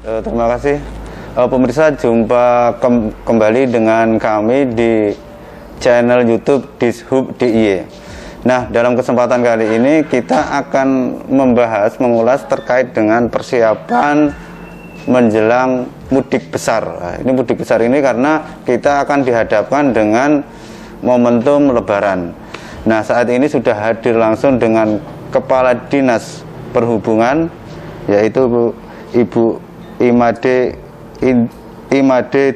Terima kasih. Pemirsa, jumpa kembali dengan kami di channel YouTube Dishub DIY. Nah, dalam kesempatan kali ini kita akan mengulas terkait dengan persiapan menjelang mudik besar. Nah, ini mudik besar ini karena kita akan dihadapkan dengan momentum Lebaran. Nah, saat ini sudah hadir langsung dengan Kepala Dinas Perhubungan, yaitu Ibu Imade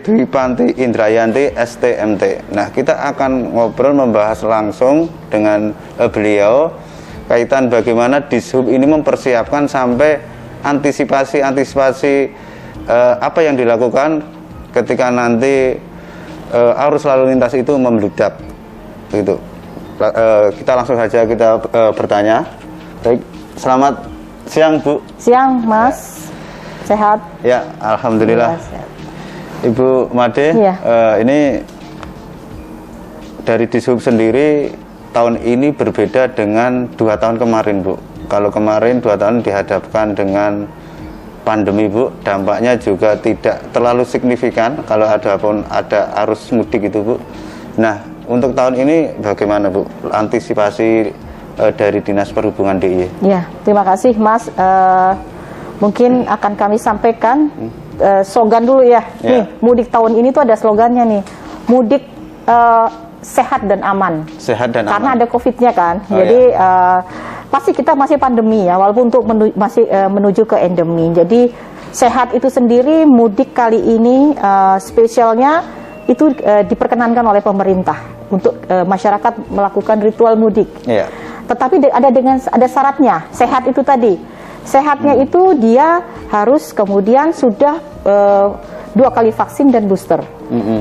Dwipanti Indrayanti STMT. Nah, kita akan ngobrol membahas langsung dengan beliau kaitan bagaimana Dishub ini mempersiapkan sampai antisipasi apa yang dilakukan ketika nanti arus lalu lintas itu membludak. Gitu. Kita langsung saja kita bertanya. Baik, selamat siang Bu. Siang Mas. Sehat? Ya, alhamdulillah. Ya, Ibu Made, ya. Ini dari Dishub sendiri tahun ini berbeda dengan 2 tahun kemarin, Bu. Kalau kemarin 2 tahun dihadapkan dengan pandemi, Bu, dampaknya juga tidak terlalu signifikan kalau ada arus mudik itu, Bu. Nah, untuk tahun ini bagaimana, Bu, antisipasi dari Dinas Perhubungan DIY? Ya, terima kasih, Mas. Mungkin akan kami sampaikan slogan dulu ya. Nih, mudik tahun ini tuh ada slogannya nih. Mudik sehat dan aman. Sehat dan aman. Karena ada COVID-nya kan. Jadi pasti kita masih pandemi ya, walaupun untuk masih menuju ke endemi. Jadi sehat itu sendiri mudik kali ini spesialnya itu diperkenankan oleh pemerintah untuk masyarakat melakukan ritual mudik. Tetapi ada syaratnya. Sehat itu tadi. Sehatnya itu dia harus kemudian sudah 2 kali vaksin dan booster.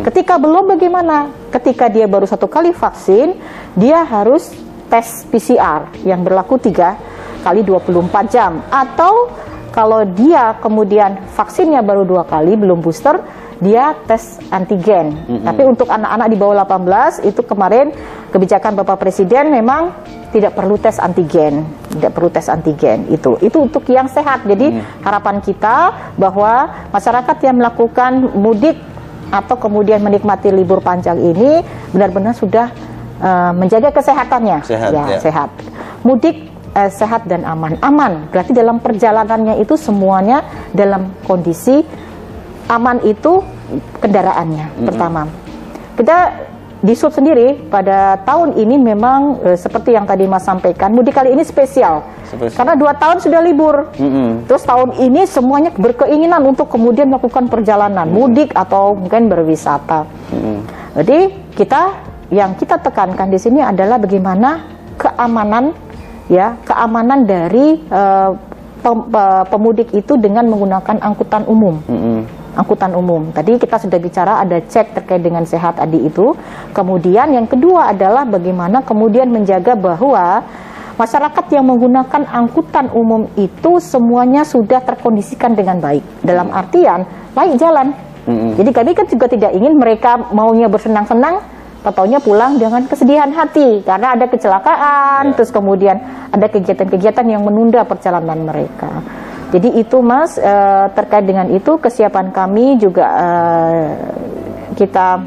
Ketika belum bagaimana? Ketika dia baru 1 kali vaksin, dia harus tes PCR yang berlaku 3 kali 24 jam. Atau kalau dia kemudian vaksinnya baru 2 kali, belum booster, dia tes antigen. Tapi untuk anak-anak di bawah 18 itu kemarin kebijakan Bapak Presiden memang tidak perlu tes antigen, itu untuk yang sehat. Jadi harapan kita bahwa masyarakat yang melakukan mudik atau kemudian menikmati libur panjang ini benar-benar sudah menjaga kesehatannya. Sehat. Mudik sehat dan aman. Aman berarti dalam perjalanannya itu semuanya dalam kondisi aman, itu kendaraannya. Pertama, kita Dishub sendiri pada tahun ini memang seperti yang tadi Mas sampaikan, mudik kali ini spesial. Karena 2 tahun sudah libur. Terus tahun ini semuanya berkeinginan untuk kemudian melakukan perjalanan mudik atau mungkin berwisata. Jadi yang kita tekankan di sini adalah bagaimana keamanan dari pemudik itu dengan menggunakan angkutan umum. Tadi kita sudah bicara ada cek terkait dengan sehat tadi itu. Kemudian yang kedua adalah bagaimana kemudian menjaga bahwa masyarakat yang menggunakan angkutan umum itu semuanya sudah terkondisikan dengan baik. Dalam artian layak jalan. Jadi kami kan juga tidak ingin mereka maunya bersenang-senang, taunya pulang dengan kesedihan hati karena ada kecelakaan, terus kemudian ada kegiatan-kegiatan yang menunda perjalanan mereka. Jadi itu Mas, terkait dengan itu kesiapan kami juga kita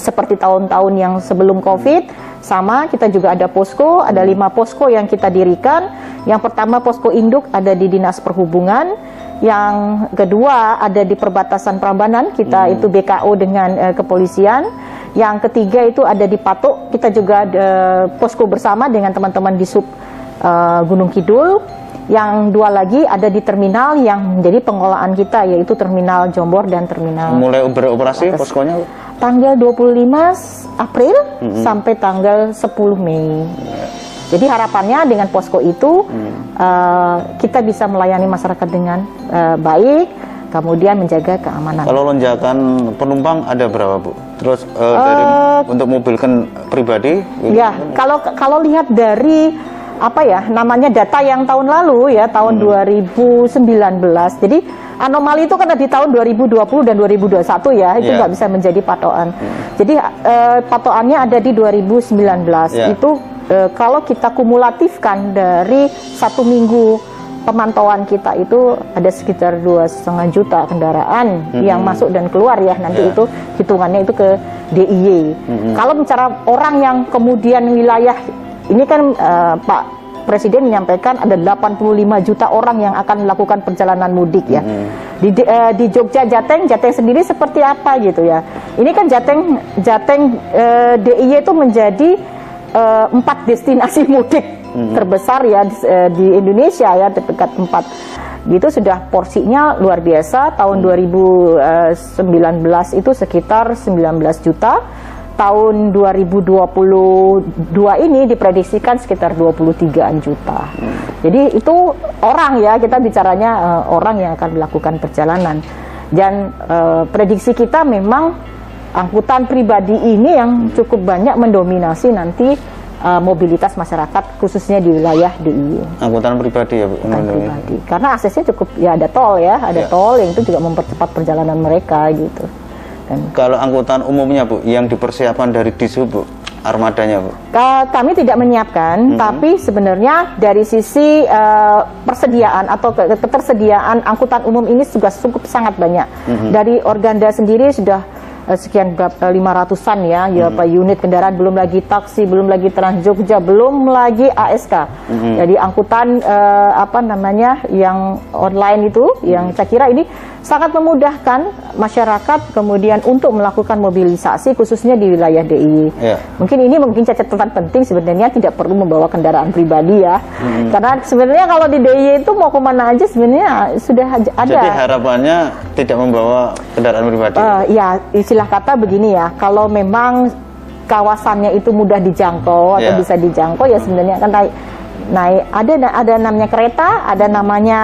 seperti tahun-tahun yang sebelum COVID, sama kita juga ada posko, ada 5 posko yang kita dirikan. Yang pertama posko induk ada di Dinas Perhubungan, yang kedua ada di perbatasan Prambanan, kita itu BKO dengan kepolisian. Yang ketiga itu ada di Patok, kita juga posko bersama dengan teman-teman di Sub Gunung Kidul. Yang 2 lagi ada di terminal yang menjadi pengelolaan kita, yaitu terminal Jombor dan terminal. Mulai beroperasi poskonya? Tanggal 25 April sampai tanggal 10 Mei. Jadi harapannya dengan posko itu kita bisa melayani masyarakat dengan baik, kemudian menjaga keamanan. Kalau lonjakan penumpang ada berapa, Bu? Terus untuk mobil pribadi? Ya, kalau lihat dari data yang tahun lalu ya, tahun 2019. Jadi anomali itu karena di tahun 2020 dan 2021 ya, itu nggak bisa menjadi patokan. Jadi patokannya ada di 2019. Itu kalau kita kumulatifkan dari 1 minggu pemantauan kita itu ada sekitar 2,5 juta kendaraan yang masuk dan keluar ya, nanti itu hitungannya itu ke DIY. Kalau bicara orang yang kemudian wilayah ini kan Pak Presiden menyampaikan ada 85 juta orang yang akan melakukan perjalanan mudik ya. Di Jogja, Jateng sendiri seperti apa gitu ya. Ini kan Jateng DIY itu menjadi 4 destinasi mudik terbesar ya di Indonesia ya, dekat 4. Itu sudah porsinya luar biasa. Tahun 2019 itu sekitar 19 juta. Tahun 2022 ini diprediksikan sekitar 23 juta. Jadi itu orang ya, kita bicaranya orang yang akan melakukan perjalanan. Dan prediksi kita memang angkutan pribadi ini yang cukup banyak mendominasi nanti mobilitas masyarakat, khususnya di wilayah DIY. Angkutan pribadi ya Bu? Pribadi. Karena aksesnya cukup, ya ada tol ya, ada tol yang itu juga mempercepat perjalanan mereka gitu. Kalau angkutan umumnya Bu, yang dipersiapkan dari Dishub Bu, armadanya Bu? Kami tidak menyiapkan, tapi sebenarnya dari sisi persediaan atau ketersediaan angkutan umum ini juga cukup sangat banyak. Dari Organda sendiri sudah sekian berapa 500-an ya, unit kendaraan, belum lagi taksi, belum lagi Trans Jogja, belum lagi ASK. Jadi angkutan yang online itu, yang saya kira ini sangat memudahkan masyarakat kemudian untuk melakukan mobilisasi khususnya di wilayah DIY. Mungkin catatan penting sebenarnya tidak perlu membawa kendaraan pribadi ya. Karena sebenarnya kalau di DIY itu mau kemana aja sebenarnya sudah ada. Jadi harapannya tidak membawa kendaraan pribadi. Ya, istilah kata begini ya, kalau memang kawasannya itu mudah dijangkau atau bisa dijangkau ya sebenarnya kan naik ada namanya kereta, ada namanya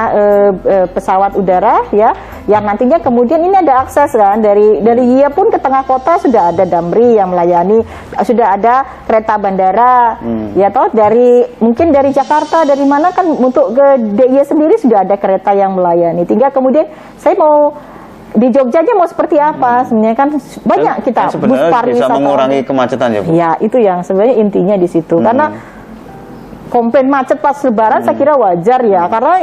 pesawat udara ya, yang nantinya kemudian ini ada akses kan dari Yia pun ke tengah kota sudah ada Damri yang melayani, sudah ada kereta bandara ya toh, mungkin dari Jakarta dari mana kan untuk ke DIY sendiri sudah ada kereta yang melayani, tinggal kemudian saya mau di Jogja aja mau seperti apa, sebenarnya kan banyak kita bus pariwisata bisa mengurangi kemacetan ya Bu? Ya itu yang sebenarnya intinya di situ. Karena komplain macet pas Lebaran saya kira wajar ya, karena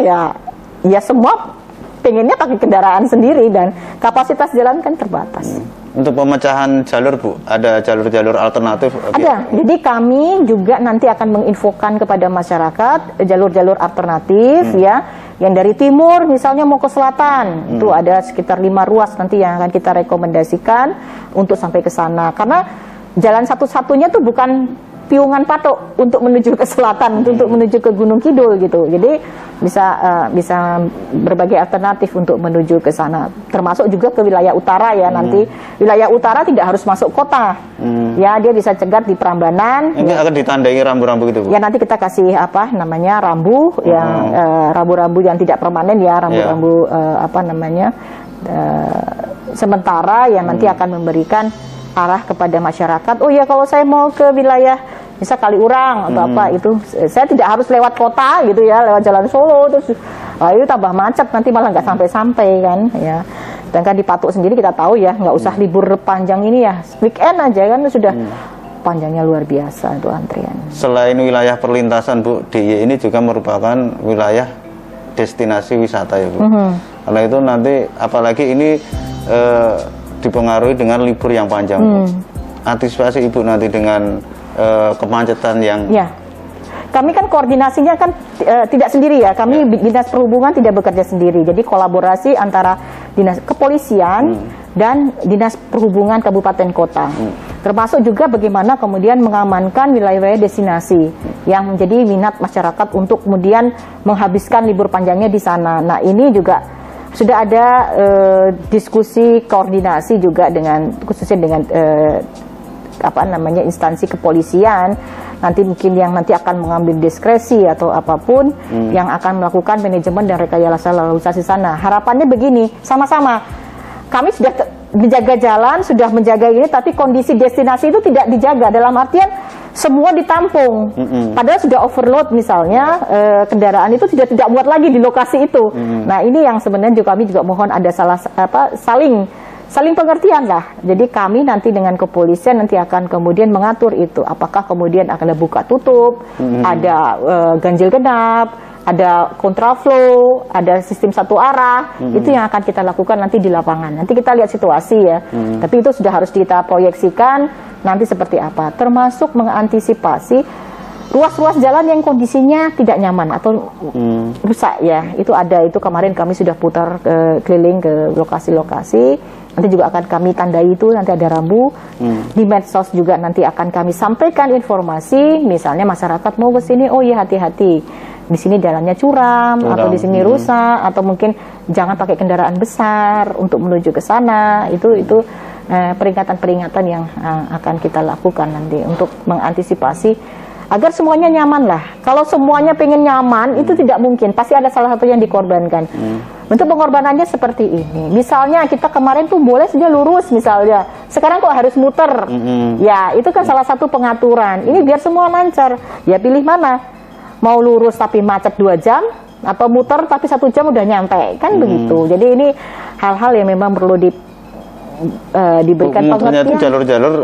ya semua pengennya pakai kendaraan sendiri dan kapasitas jalan kan terbatas. Untuk pemecahan jalur Bu, ada jalur-jalur alternatif? Ada, jadi kami juga nanti akan menginfokan kepada masyarakat jalur-jalur alternatif ya, yang dari timur misalnya mau ke selatan, itu ada sekitar 5 ruas nanti yang akan kita rekomendasikan untuk sampai ke sana. Karena jalan satu-satunya tuh bukan Piungan Patok untuk menuju ke selatan, untuk menuju ke Gunung Kidul gitu. Jadi bisa berbagai alternatif untuk menuju ke sana. Termasuk juga ke wilayah utara ya, nanti wilayah utara tidak harus masuk kota. Ya, dia bisa cegat di Prambanan. Ini akan ditandai rambu-rambu gitu Bu? Ya, nanti kita kasih rambu yang rambu-rambu yang tidak permanen ya, rambu-rambu sementara yang nanti akan memberikan arah kepada masyarakat. Oh ya, kalau saya mau ke wilayah bisa Kaliurang atau apa itu, saya tidak harus lewat kota gitu ya, lewat Jalan Solo terus itu tambah macet, nanti malah nggak sampai-sampai kan ya. Sedangkan di Patok sendiri kita tahu ya, nggak usah libur panjang ini ya, weekend aja kan sudah panjangnya luar biasa itu antrian. Selain wilayah perlintasan Bu, DIY ini juga merupakan wilayah destinasi wisata ya Bu. Karena itu nanti apalagi ini dipengaruhi dengan libur yang panjang. Antisipasi Ibu nanti dengan kemacetan yang... Ya, kami kan koordinasinya kan tidak sendiri ya, kami Dinas Perhubungan tidak bekerja sendiri, jadi kolaborasi antara Dinas Kepolisian dan Dinas Perhubungan Kabupaten Kota. Termasuk juga bagaimana kemudian mengamankan wilayah-wilayah destinasi yang menjadi minat masyarakat untuk kemudian menghabiskan libur panjangnya di sana. Nah, ini juga sudah ada diskusi koordinasi juga dengan khususnya dengan instansi kepolisian, nanti mungkin yang nanti akan mengambil diskresi atau apapun yang akan melakukan manajemen dan rekayasa lalu lintas di sana. Harapannya begini, sama-sama kami sudah menjaga jalan, sudah menjaga ini, tapi kondisi destinasi itu tidak dijaga, dalam artian semua ditampung, padahal sudah overload misalnya, kendaraan itu sudah tidak muat lagi di lokasi itu. Nah, ini yang sebenarnya juga kami juga mohon ada saling pengertian lah. Jadi kami nanti dengan kepolisian nanti akan kemudian mengatur itu, apakah kemudian akan ada buka tutup, ada ganjil genap, ada kontraflow, ada sistem satu arah, itu yang akan kita lakukan nanti di lapangan. Nanti kita lihat situasi ya, tapi itu sudah harus kita proyeksikan nanti seperti apa, termasuk mengantisipasi ruas-ruas jalan yang kondisinya tidak nyaman atau rusak ya, itu ada, itu kemarin kami sudah putar keliling ke lokasi-lokasi, nanti juga akan kami tandai itu, nanti ada rambu, di medsos juga nanti akan kami sampaikan informasi, misalnya masyarakat mau ke sini, oh iya hati-hati, di sini jalannya curam, atau di sini rusak, atau mungkin jangan pakai kendaraan besar untuk menuju ke sana, itu peringatan-peringatan yang akan kita lakukan nanti untuk mengantisipasi agar semuanya nyaman lah. Kalau semuanya pengen nyaman, itu tidak mungkin. Pasti ada salah satu yang dikorbankan. Untuk pengorbanannya seperti ini. Misalnya kita kemarin tuh boleh saja lurus misalnya. Sekarang kok harus muter. Ya, itu kan salah satu pengaturan. Ini biar semua lancar. Ya pilih mana? Mau lurus tapi macet 2 jam, atau muter tapi 1 jam udah nyampe. Kan begitu. Jadi ini hal-hal yang memang perlu diberikan pengertian. Itu jalur-jalur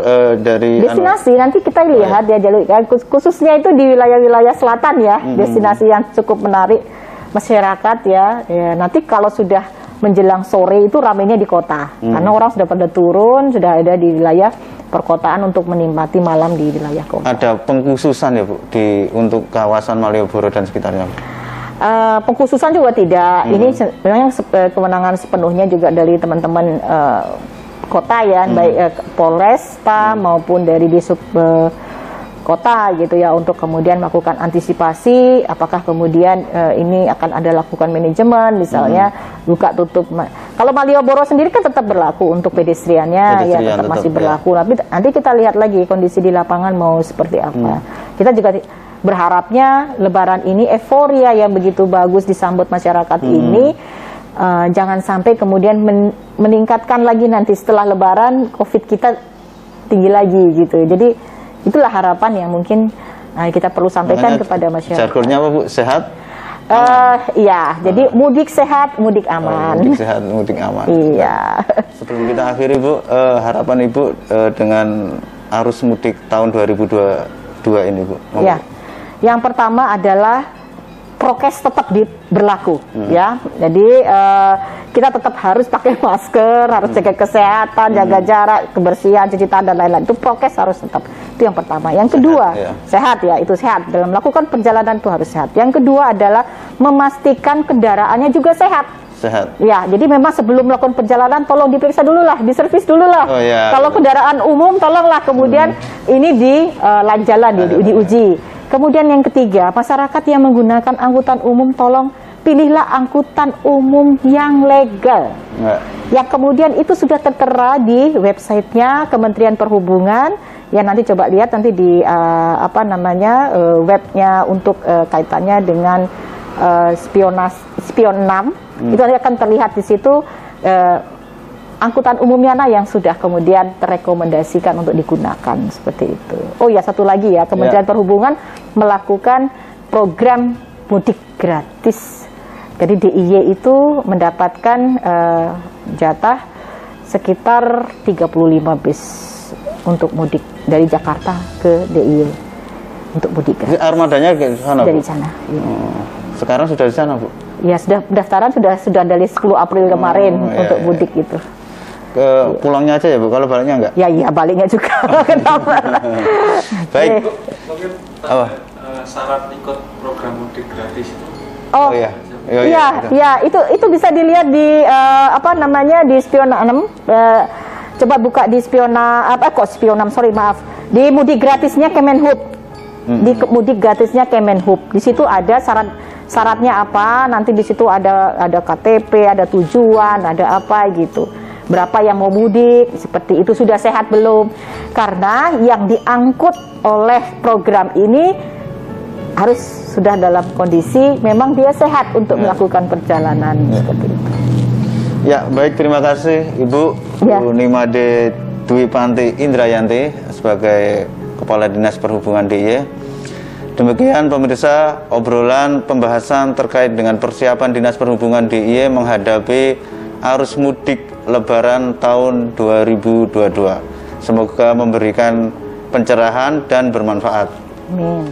dari destinasi nanti kita lihat ya, jalur khususnya itu di wilayah-wilayah selatan ya, destinasi yang cukup menarik masyarakat ya. Nanti kalau sudah menjelang sore itu ramainya di kota, karena orang sudah pada turun, sudah ada di wilayah perkotaan untuk menikmati malam di wilayah kota. Ada pengkhususan ya Bu untuk kawasan Malioboro dan sekitarnya? Pengkhususan juga tidak. Ini sebenarnya kewenangan sepenuhnya juga dari teman-teman kota ya, baik Polresta maupun dari Disub kota gitu ya, untuk kemudian melakukan antisipasi, apakah kemudian ini akan ada lakukan manajemen misalnya buka tutup. Kalau Malioboro sendiri kan tetap berlaku untuk pedestriannya ya, tetap masih berlaku. Tapi nanti kita lihat lagi kondisi di lapangan mau seperti apa. Kita juga berharapnya Lebaran ini euforia yang begitu bagus disambut masyarakat ini jangan sampai kemudian meningkatkan lagi nanti setelah Lebaran COVID kita tinggi lagi gitu. Jadi itulah harapan yang mungkin kita perlu sampaikan kepada masyarakat. Jargonnya apa Bu? Sehat? Iya, jadi mudik sehat, mudik aman. Mudik sehat, mudik aman. Iya. Sebelum kita akhiri Bu, harapan Ibu dengan arus mudik tahun 2022 ini Bu. Ya, yang pertama adalah prokes tetap berlaku ya. Jadi kita tetap harus pakai masker, harus jaga kesehatan, jaga jarak, kebersihan, cuci tangan dan lain-lain. Itu prokes harus tetap. Itu yang pertama. Yang kedua, sehat ya, itu sehat. Dalam melakukan perjalanan itu harus sehat. Yang kedua adalah memastikan kendaraannya juga sehat. Sehat. Ya, jadi memang sebelum melakukan perjalanan tolong diperiksa dulu lah, diservis dulu lah. Kalau kendaraan umum tolonglah kemudian ini di jalan diuji. Kemudian yang ketiga, masyarakat yang menggunakan angkutan umum tolong pilihlah angkutan umum yang legal. Yang kemudian itu sudah tertera di websitenya Kementerian Perhubungan. Ya nanti coba lihat nanti di webnya untuk kaitannya dengan spion 6. Itu nanti akan terlihat di situ angkutan umum mana yang sudah kemudian terrekomendasikan untuk digunakan seperti itu. Oh ya, satu lagi ya, Kementerian Perhubungan melakukan program mudik gratis. Jadi DIY itu mendapatkan jatah sekitar 35 bis untuk mudik dari Jakarta ke DIY untuk mudik gratis. Armadanya ke sana, dari sana. Ya. Sekarang sudah di sana Bu? Ya, sudah pendaftaran sudah dari 10 April kemarin untuk mudik itu. Pulangnya aja ya Bu, kalau baliknya enggak? Ya iya, baliknya juga. Kenapa? Baik. Mungkin syarat ikut program mudik gratis itu. Oh iya. Iya, itu bisa dilihat di di spion 6. Coba buka di spion di mudik gratisnya Kemenhub. Di mudik gratisnya Kemenhub. Di situ ada syaratnya apa, nanti di situ ada KTP, ada tujuan, ada apa gitu. Berapa yang mau mudik, seperti itu, sudah sehat belum? Karena yang diangkut oleh program ini harus sudah dalam kondisi memang dia sehat untuk melakukan perjalanan seperti itu. Ya, baik, terima kasih Ibu Bu Nimade Dwi Panti Indrayanti sebagai Kepala Dinas Perhubungan DIY. Demikian pemirsa obrolan pembahasan terkait dengan persiapan Dinas Perhubungan DIY menghadapi arus mudik Lebaran tahun 2022. Semoga memberikan pencerahan dan bermanfaat. Amin.